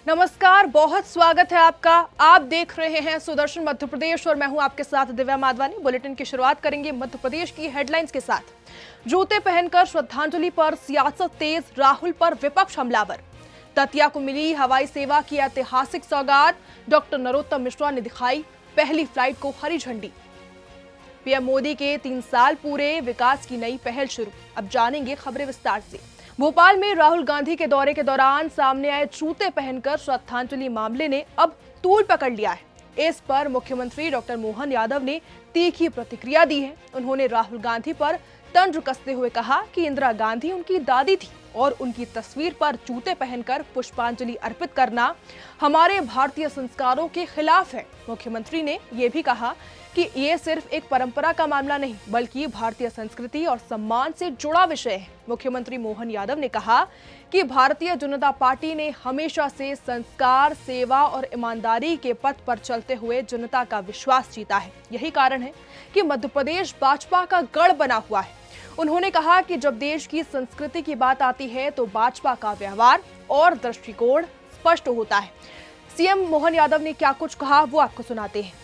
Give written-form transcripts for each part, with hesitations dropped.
नमस्कार, बहुत स्वागत है आपका। आप देख रहे हैं सुदर्शन मध्य प्रदेश और मैं हूं आपके साथ दिव्या माधवानी। बुलेटिन की शुरुआत करेंगे मध्य प्रदेश की हेडलाइंस के साथ। जूते पहनकर श्रद्धांजलि पर सियासत तेज, राहुल पर विपक्ष हमलावर। दतिया को मिली हवाई सेवा की ऐतिहासिक सौगात, डॉक्टर नरोत्तम मिश्रा ने दिखाई पहली फ्लाइट को हरी झंडी। पीएम मोदी के 3 साल पूरे, विकास की नई पहल शुरू। अब जानेंगे खबरें विस्तार से। भोपाल में राहुल गांधी के दौरे के दौरान सामने आए जूते पहनकर श्रद्धांजलि मामले ने अब तूल पकड़ लिया है। इस पर मुख्यमंत्री डॉक्टर मोहन यादव ने तीखी प्रतिक्रिया दी है। उन्होंने राहुल गांधी पर तंज कसते हुए कहा कि इंदिरा गांधी उनकी दादी थी और उनकी तस्वीर पर जूते पहनकर पुष्पांजलि अर्पित करना हमारे भारतीय संस्कारों के खिलाफ है। मुख्यमंत्री ने यह भी कहा कि ये सिर्फ एक परंपरा का मामला नहीं बल्कि भारतीय संस्कृति और सम्मान से जुड़ा विषय है। मुख्यमंत्री मोहन यादव ने कहा कि भारतीय जनता पार्टी ने हमेशा से संस्कार, सेवा और ईमानदारी के पथ पर चलते हुए जनता का विश्वास जीता है। यही कारण है कि मध्य प्रदेश भाजपा का गढ़ बना हुआ है। उन्होंने कहा कि जब देश की संस्कृति की बात आती है तो भाजपा का व्यवहार और दृष्टिकोण स्पष्ट होता है। सीएम मोहन यादव ने क्या कुछ कहा वो आपको सुनाते हैं।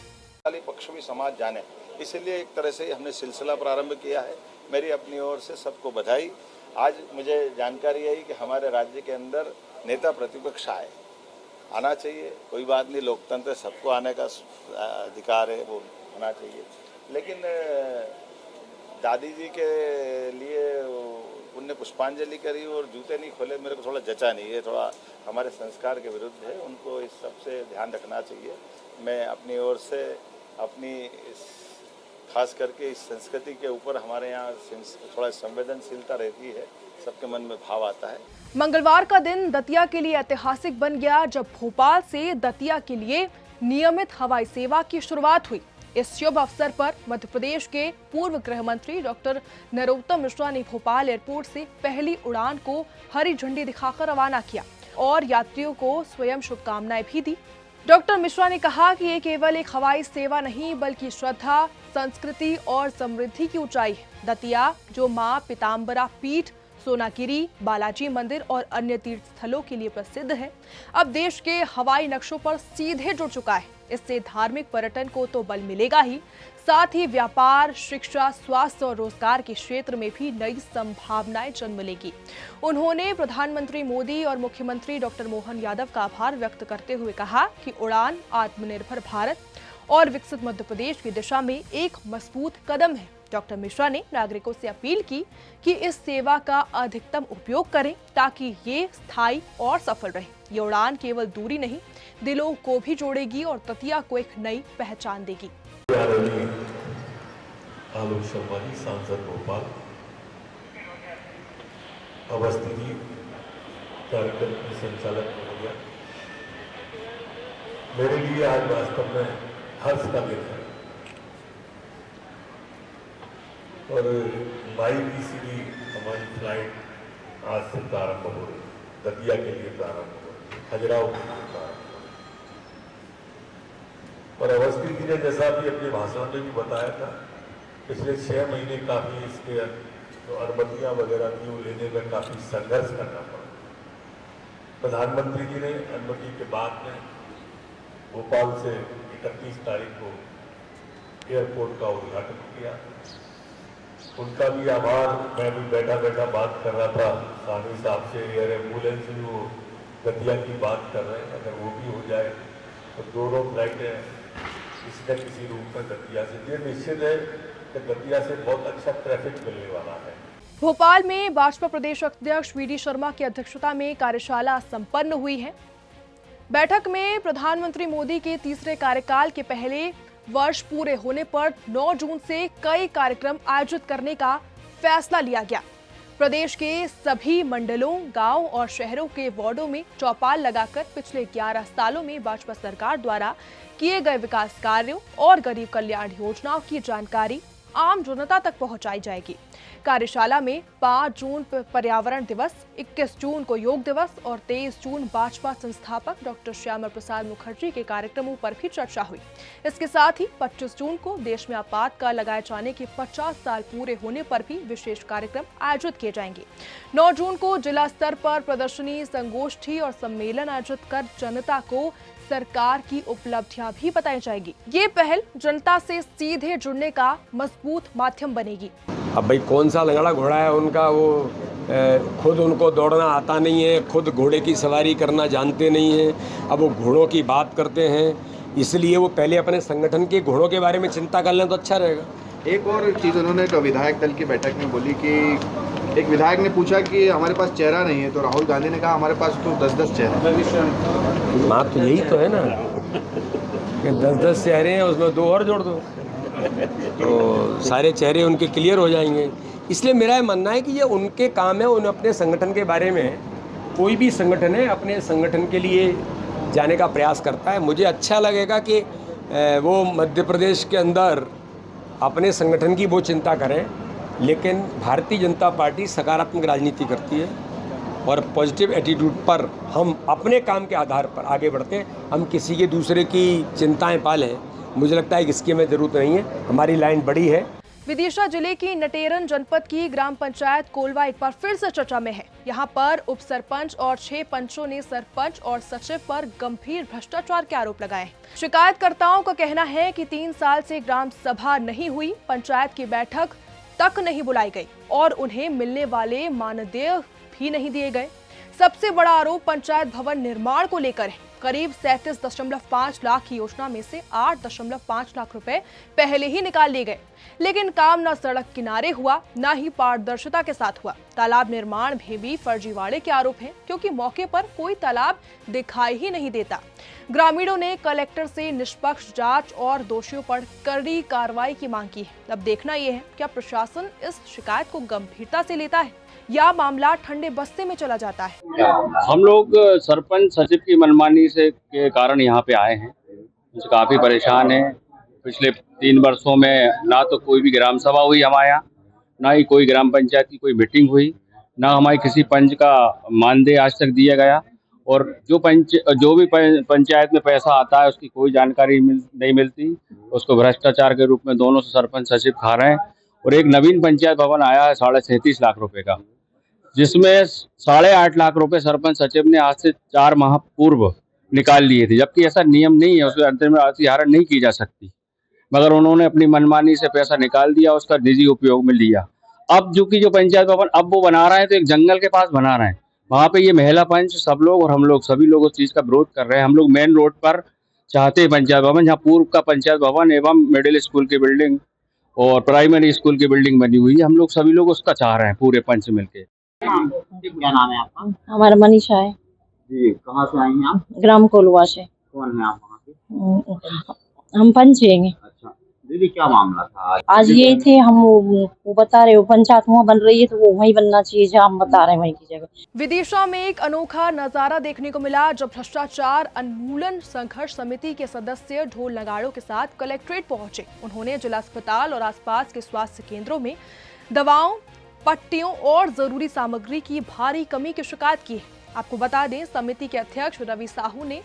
पक्ष भी समाज जाने, इसलिए एक तरह से हमने सिलसिला प्रारंभ किया है। मेरी अपनी ओर से सबको बधाई। आज मुझे जानकारी आई कि हमारे राज्य के अंदर नेता प्रतिपक्ष आना चाहिए, कोई बात नहीं, लोकतंत्र सबको आने का अधिकार है, वो होना चाहिए। लेकिन दादी जी के लिए उनने पुष्पांजलि करी और जूते नहीं खोले, मेरे को थोड़ा जचा नहीं है, थोड़ा हमारे संस्कार के विरुद्ध है। उनको इस सब से ध्यान रखना चाहिए। मैं अपनी ओर से अपनी खास करके इस संस्कृति के ऊपर हमारे यहाँ थोड़ा संवेदनशीलता रहती है, सबके मन में भाव आता है। मंगलवार का दिन दतिया के लिए ऐतिहासिक बन गया जब भोपाल से दतिया के लिए नियमित हवाई सेवा की शुरुआत हुई। इस शुभ अवसर पर मध्य प्रदेश के पूर्व गृह मंत्री डॉक्टर नरोत्तम मिश्रा ने भोपाल एयरपोर्ट से पहली उड़ान को हरी झंडी दिखाकर रवाना किया और यात्रियों को स्वयं शुभकामनाएं भी दी। डॉक्टर मिश्रा ने कहा कि ये केवल एक हवाई सेवा नहीं बल्कि श्रद्धा, संस्कृति और समृद्धि की ऊंचाई है। दतिया जो मां पीताम्बरा पीठ, सोनागिरी, बालाजी मंदिर और अन्य तीर्थ स्थलों के लिए प्रसिद्ध है, अब देश के हवाई नक्शों पर सीधे जुड़ चुका है। इससे धार्मिक पर्यटन को तो बल मिलेगा ही, साथ ही व्यापार, शिक्षा, स्वास्थ्य और रोजगार के क्षेत्र में भी नई संभावनाएं जन्म लेगी। उन्होंने प्रधानमंत्री मोदी और मुख्यमंत्री डॉक्टर मोहन यादव का आभार व्यक्त करते हुए कहा कि उड़ान आत्मनिर्भर भारत और विकसित मध्य प्रदेश की दिशा में एक मजबूत कदम है। डॉक्टर मिश्रा ने नागरिकों से अपील की कि इस सेवा का अधिकतम उपयोग करें ताकि ये स्थायी और सफल रहे। ये उड़ान केवल दूरी नहीं, दिलों को भी जोड़ेगी और दतिया को एक नई पहचान देगी। आलोक शर्मा जी, सांसद भोपाल, अवस्थी जी, कार्यक्रम के संचालक महोदय, मेरे लिए आज वास्तव में हर्ष का दिन है और माई की सीधी हमारी फ्लाइट आज से प्रारंभ हो रही, दतिया के लिए प्रारंभ हो रही, खजुराहो के लिए प्रारंभ हो रही। और अवस्थी जी ने जैसा भी अपने भाषण में भी बताया था, पिछले 6 महीने काफी इसके जो अनुमतियां वगैरह थी वो लेने में काफी संघर्ष करना पड़ा। प्रधानमंत्री जी ने अनुमति के बाद में भोपाल से 31 तारीख को एयरपोर्ट का उद्घाटन किया। उनका भी आभार। मैं भी बैठा बैठा बात कर रहा था सानी साहब से, एयर एम्बुलेंस भी वो दतिया की बात कर रहे हैं, अगर वो भी हो जाए तो दोनों फ्लाइटें किसी न किसी रूप में दतिया से, ये निश्चित है कि दतिया से बहुत अच्छा ट्रैफिक मिलने वाला है। भोपाल में भाजपा प्रदेश अध्यक्ष वी डी शर्मा की अध्यक्षता में कार्यशाला संपन्न हुई है। बैठक में प्रधानमंत्री मोदी के तीसरे कार्यकाल के पहले वर्ष पूरे होने पर 9 जून से कई कार्यक्रम आयोजित करने का फैसला लिया गया। प्रदेश के सभी मंडलों, गांव और शहरों के वार्डों में चौपाल लगाकर पिछले 11 सालों में भाजपा सरकार द्वारा किए गए विकास कार्यों और गरीब कल्याण योजनाओं की जानकारी आम जनता तक पहुंचाई जाएगी। कार्यशाला में 5 जून पर्यावरण दिवस, 21 जून को योग दिवस और 23 जून भाजपा संस्थापक डॉक्टर श्यामा प्रसाद मुखर्जी के कार्यक्रमों पर भी चर्चा हुई। इसके साथ ही 25 जून को देश में आपातकाल लगाए जाने के 50 साल पूरे होने पर भी विशेष कार्यक्रम आयोजित किए जाएंगे। 9 जून को जिला स्तर पर प्रदर्शनी, संगोष्ठी और सम्मेलन आयोजित कर जनता को सरकार की उपलब्धियां भी बताई जाएगी। ये पहल जनता से सीधे जुड़ने का मजबूत माध्यम बनेगी। अब भाई कौन सा लंगड़ा घोड़ा है उनका, वो खुद उनको दौड़ना आता नहीं है, खुद घोड़े की सवारी करना जानते नहीं हैं। अब वो घोड़ों की बात करते हैं, इसलिए वो पहले अपने संगठन के घोड़ों के बारे में चिंता कर लें तो अच्छा रहेगा। एक और चीज़ उन्होंने तो विधायक दल की बैठक में बोली कि एक विधायक ने पूछा कि हमारे पास चेहरा नहीं है, तो राहुल गांधी ने कहा हमारे पास तो 10-10 चेहरे। बात तो यही तो है ना कि 10-10 चेहरे हैं, उसमें 2 और जोड़ दो तो सारे चेहरे उनके क्लियर हो जाएंगे। इसलिए मेरा ये मानना है कि ये उनके काम है, उन अपने संगठन के बारे में, कोई भी संगठन है अपने संगठन के लिए जाने का प्रयास करता है। मुझे अच्छा लगेगा कि वो मध्य प्रदेश के अंदर अपने संगठन की वो चिंता करें, लेकिन भारतीय जनता पार्टी सकारात्मक राजनीति करती है और पॉजिटिव एटीट्यूड पर हम अपने काम के आधार पर आगे बढ़ते हैं। हम किसी के दूसरे की चिंताएं पालें, मुझे लगता है कि इसकी हमें ज़रूरत नहीं है। हमारी लाइन बड़ी है। विदिशा जिले की नटेरन जनपद की ग्राम पंचायत कोलवा एक बार फिर से चर्चा में है। यहां पर उप सरपंच और 6 पंचों ने सरपंच और सचिव पर गंभीर भ्रष्टाचार के आरोप लगाए। शिकायतकर्ताओं का कहना है कि 3 साल से ग्राम सभा नहीं हुई, पंचायत की बैठक तक नहीं बुलाई गई और उन्हें मिलने वाले मानदेय भी नहीं दिए गए। सबसे बड़ा आरोप पंचायत भवन निर्माण को लेकर है। करीब 37.5 लाख की योजना में से 8.5 लाख रुपए पहले ही निकाल लिए गए, लेकिन काम न सड़क किनारे हुआ, न ही पारदर्शिता के साथ हुआ। तालाब निर्माण में भी फर्जीवाड़े के आरोप हैं, क्योंकि मौके पर कोई तालाब दिखाई ही नहीं देता। ग्रामीणों ने कलेक्टर से निष्पक्ष जांच और दोषियों पर कड़ी कार्रवाई की मांग की है। अब देखना यह है क्या प्रशासन इस शिकायत को गंभीरता से लेता है या मामला ठंडे बस्ते में चला जाता है। हम लोग सरपंच सचिव की मनमानी से के कारण यहाँ पे आए हैं, काफ़ी परेशान हैं। पिछले 3 वर्षों में ना तो कोई भी ग्राम सभा हुई हमारे यहाँ, ना ही कोई ग्राम पंचायत की कोई मीटिंग हुई, ना हमारी किसी पंच का मानदेय आज तक दिया गया और जो भी पंचायत में पैसा आता है उसकी कोई जानकारी नहीं मिलती। उसको भ्रष्टाचार के रूप में दोनों सरपंच सचिव खा रहे हैं। और एक नवीन पंचायत भवन आया है 37.5 लाख रुपए का, जिसमें 8.5 लाख रुपए सरपंच सचिव ने आज से 4 माह पूर्व निकाल लिए थे, जबकि ऐसा नियम नहीं है, उसमें अंतरिम हरण नहीं की जा सकती, मगर उन्होंने अपनी मनमानी से पैसा निकाल दिया, उसका निजी उपयोग में लिया। अब जो पंचायत भवन अब वो बना रहे हैं तो एक जंगल के पास बना रहे हैं, वहाँ पे ये महिला पंच सब लोग और हम लोग सभी लोग उस चीज़ का विरोध कर रहे हैं। हम लोग मेन रोड पर चाहते हैं पंचायत भवन, जहाँ पूर्व का पंचायत भवन एवं मिडिल स्कूल की बिल्डिंग और प्राइमरी स्कूल की बिल्डिंग बनी हुई है, हम लोग सभी लोग उसका चाह रहे हैं पूरे पंच मिलके। क्या नाम है आपका? हमारा मनीषा है जी। कहाँ से आई हैं आप? ग्राम कोलवा से। कौन है आप वहाँ के? हम पंच हैं। अच्छा दीदी, क्या मामला था आज ये थे हम वो बता रहे हो पंचायत वहाँ बन रही है तो वो वहीं बनना चाहिए जहाँ हम बता रहे हैं वहीं की जगह। विदिशा में एक अनोखा नजारा देखने को मिला जब भ्रष्टाचार उन्मूलन संघर्ष समिति के सदस्य ढोल नगाड़ों के साथ कलेक्ट्रेट पहुंचे। उन्होंने जिला अस्पताल और आसपास के स्वास्थ्य केंद्रों में दवाओं, पट्टियों और जरूरी सामग्री की भारी कमी की शिकायत की है। आपको बता दें, समिति के अध्यक्ष रवि साहू ने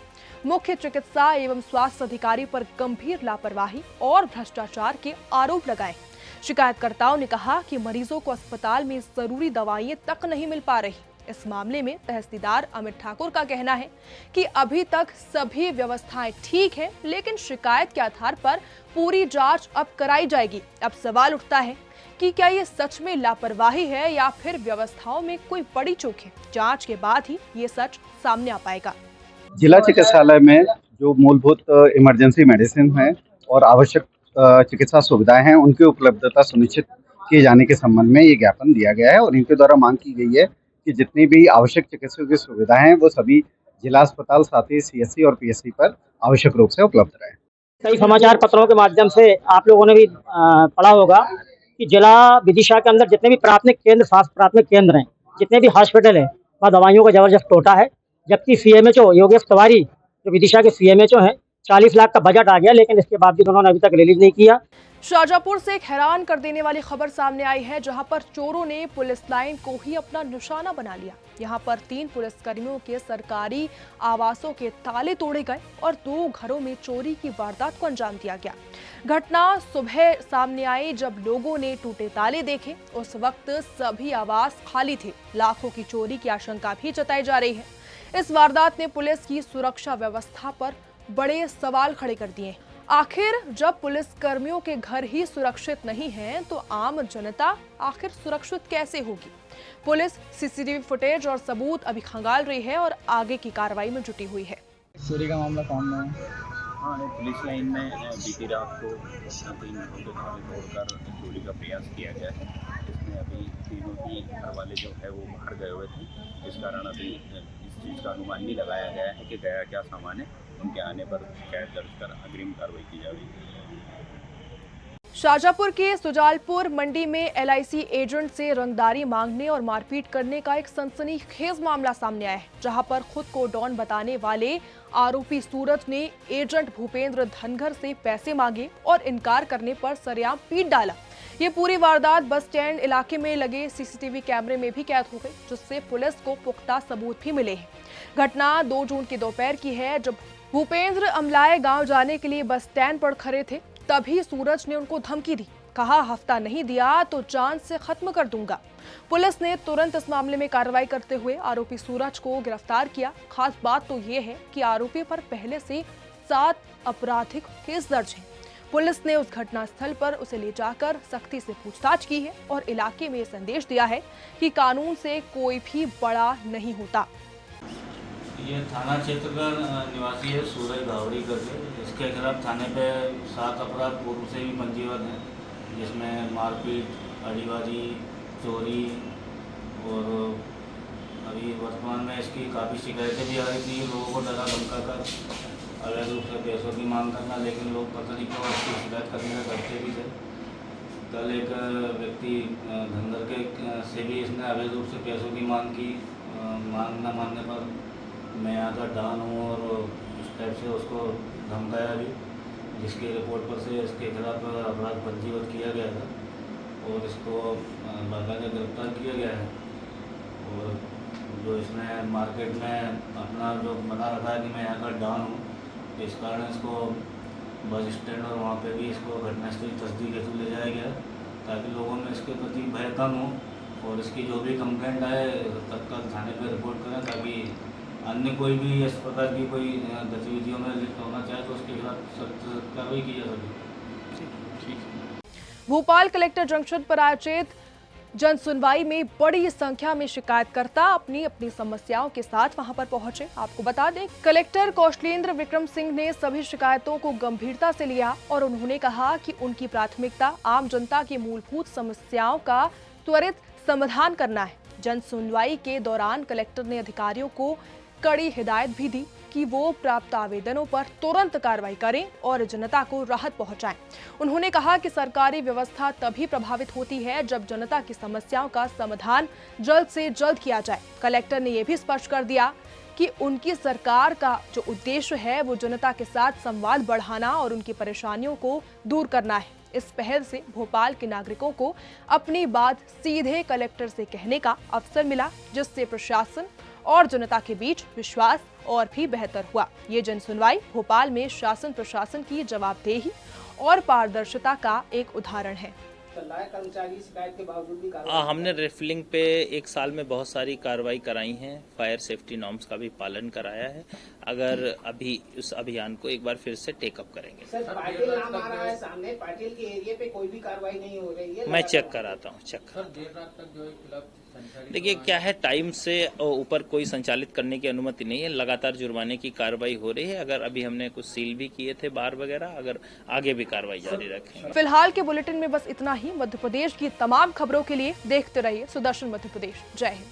मुख्य चिकित्सा एवं स्वास्थ्य अधिकारी पर गंभीर लापरवाही और भ्रष्टाचार के आरोप लगाए। शिकायतकर्ताओं ने कहा कि मरीजों को अस्पताल में जरूरी दवाइयां तक नहीं मिल पा रही। इस मामले में तहसीलदार अमित ठाकुर का कहना है कि अभी तक सभी व्यवस्थाएं ठीक हैं, लेकिन शिकायत के आधार पर पूरी जांच अब कराई जाएगी। अब सवाल उठता है कि क्या ये सच में लापरवाही है या फिर व्यवस्थाओं में कोई बड़ी चूक है। जांच के बाद ही ये सच सामने आ पाएगा। जिला चिकित्सालय में जो मूलभूत इमरजेंसी मेडिसिन है और आवश्यक चिकित्सा सुविधाएं हैं, उनकी उपलब्धता सुनिश्चित किए जाने के संबंध में ये ज्ञापन दिया गया है और इनके द्वारा मांग की गई है कि जितनी भी आवश्यक चिकित्सा की सुविधाएं हैं वो सभी जिला अस्पताल, साथ ही CSC और PSC पर आवश्यक रूप से उपलब्ध रहे। कई समाचार पत्रों के माध्यम से आप लोगों ने भी पढ़ा होगा कि जिला विदिशा के अंदर जितने भी प्राथमिक केंद्र, स्वास्थ्य प्राथमिक केंद्र हैं, जितने भी हॉस्पिटल है, वहाँ दवाइयों का जबरदस्त टोटा है। जबकि CMHO योगेश तिवारी जो विदिशा के CMHO हैं, 40 लाख का बजट आ गया, लेकिन इसके बावजूद उन्होंने अभी तक रिलीज नहीं किया। शाहजहाँपुर से एक हैरान कर देने वाली खबर सामने आई है, जहां पर चोरों ने पुलिस लाइन को ही अपना निशाना बना लिया। यहां पर 3 पुलिसकर्मियों के सरकारी आवासों के ताले तोड़े गए और 2 घरों में चोरी की वारदात को अंजाम दिया गया। घटना सुबह सामने आई जब लोगों ने टूटे ताले देखे। उस वक्त सभी आवास खाली थे। लाखों की चोरी की आशंका भी जताई जा रही है। इस वारदात ने पुलिस की सुरक्षा व्यवस्था पर बड़े सवाल खड़े कर दिए। आखिर जब पुलिस कर्मियों के घर ही सुरक्षित नहीं हैं, तो आम जनता आखिर सुरक्षित कैसे होगी? पुलिस सीसीटीवी फुटेज और सबूत अभी खंगाल रही है और आगे की कार्रवाई में जुटी हुई है। चोरी का मामला सामने है। हाँ, पुलिस लाइन में बीती रात को 3 घरों के ताले तोड़कर चोरी का प्रयास किया गया है। इसमें अभी तीनों ही घर वाले जो है वो बाहर गए हुए थे। इस कारण अभी इस चीज़ का अनुमान नहीं लगाया गया है कि गया क्या सामान है। उनके आने पर शिकायत दर्ज कर अग्रिम कार्रवाई की जा रही है। शाहजहाँपुर के सुजालपुर मंडी में LIC एजेंट से रंगदारी मांगने और मारपीट करने का एक सनसनीखेज मामला सामने आया है, जहां पर खुद को डॉन बताने वाले आरोपी सूरज ने एजेंट भूपेंद्र धनगर से पैसे मांगे और इनकार करने पर सरेआम पीट डाला। ये पूरी वारदात बस स्टैंड इलाके में लगे CCTV कैमरे में भी कैद हो गई, जिससे पुलिस को पुख्ता सबूत भी मिले हैं। घटना 2 जून की दोपहर की है, जब भूपेंद्र अमलाए गांव जाने के लिए बस स्टैंड पर खड़े थे। तभी सूरज ने उनको धमकी दी, कहा हफ्ता नहीं दिया तो जान से खत्म कर दूंगा। पुलिस ने तुरंत इस मामले में कार्रवाई करते हुए आरोपी सूरज को गिरफ्तार किया। खास बात तो ये है कि आरोपी पर पहले से 7 आपराधिक केस दर्ज हैं। पुलिस ने उस घटनास्थल पर उसे ले जाकर सख्ती से पूछताछ की है और इलाके में संदेश दिया है कि कानून से कोई भी बड़ा नहीं होता। ये थाना क्षेत्र का निवासी है सूरज भावड़ी करके। इसके खिलाफ थाने पे 7 अपराध पूर्व से भी पंजीबद्ध हैं, जिसमें मारपीट, अड़ीबाजी, चोरी और अभी वर्तमान में इसकी काफ़ी शिकायतें भी आ रही थी। लोगों को डरा धमका कर अवैध रूप से पैसों की मांग करना, लेकिन लोग पता नहीं क्यों इसकी शिकायत करने का करते भी थे। कल एक व्यक्ति धनगर के से भी इसने अवैध रूप से पैसों की मांग की। मांग न मानने पर मैं यहाँ का डॉन हूँ और उस टाइप से उसको धमकाया भी, जिसकी रिपोर्ट पर से इसके खिलाफ अपराध पंजीबद्ध किया गया था और इसको बाकायदा गिरफ्तार किया गया है। और जो इसने मार्केट में अपना जो बना रखा है कि मैं यहाँ का डॉन हूँ, इस कारण इसको बस स्टैंड और वहाँ पे भी इसको घटनास्थल तस्दीक हेतु ले जाया गया, ताकि लोगों में इसके प्रति भय कम हो और इसकी जो भी कंप्लेंट आए तत्काल थाने पर रिपोर्ट करें, ताकि अन्य कोई भी इस प्रकार की कोई गतिविधियों में लिप्त होना चाहे तो उसके खिलाफ सख्त कार्रवाई की जा सके। भोपाल कलेक्टर जंक्शन पर आयोजित जन सुनवाई में बड़ी संख्या में शिकायतकर्ता अपनी अपनी समस्याओं के साथ वहां पर पहुंचे। आपको बता दें, कलेक्टर कौशलेंद्र विक्रम सिंह ने सभी शिकायतों को गंभीरता से लिया और उन्होंने कहा कि उनकी प्राथमिकता आम जनता की मूलभूत समस्याओं का त्वरित समाधान करना है। जन सुनवाई के दौरान कलेक्टर ने अधिकारियों को कड़ी हिदायत भी दी कि वो प्राप्त आवेदनों पर तुरंत कार्रवाई करें और जनता को राहत पहुंचाएं। उन्होंने कहा कि सरकारी व्यवस्था तभी प्रभावित होती है जब जनता की समस्याओं का समाधान जल्द से जल्द किया जाए। कलेक्टर ने यह भी स्पष्ट कर दिया कि उनकी सरकार का जो उद्देश्य है वो जनता के साथ संवाद बढ़ाना और उनकी परेशानियों को दूर करना है। इस पहल से भोपाल के नागरिकों को अपनी बात सीधे कलेक्टर से कहने का अवसर मिला, जिससे प्रशासन और जनता के बीच विश्वास और भी बेहतर हुआ। ये जन सुनवाई भोपाल में शासन प्रशासन की जवाबदेही और पारदर्शिता का एक उदाहरण है। कर्मचारी शिकायत के बावजूद भी हमने रिफिलिंग पे 1 साल में बहुत सारी कार्रवाई कराई हैं, फायर सेफ्टी नॉर्म्स का भी पालन कराया है। अगर अभी उस अभियान को एक बार फिर से टेकअप करेंगे। सर, पाटिल नाम आ रहा है सामने, पाटिल के एरिया पे कोई भी कार्रवाई नहीं हो रही है। मैं चेक कराता हूँ, देखिए क्या है, टाइम से ऊपर कोई संचालित करने की अनुमति नहीं है। लगातार जुर्माने की कार्रवाई हो रही है। अगर अभी हमने कुछ सील भी किए थे बार वगैरह, अगर आगे भी कार्रवाई जारी रखेंगे। फिलहाल के बुलेटिन में बस इतना ही। मध्य प्रदेश की तमाम खबरों के लिए देखते रहिए सुदर्शन मध्य प्रदेश। जय हिंद।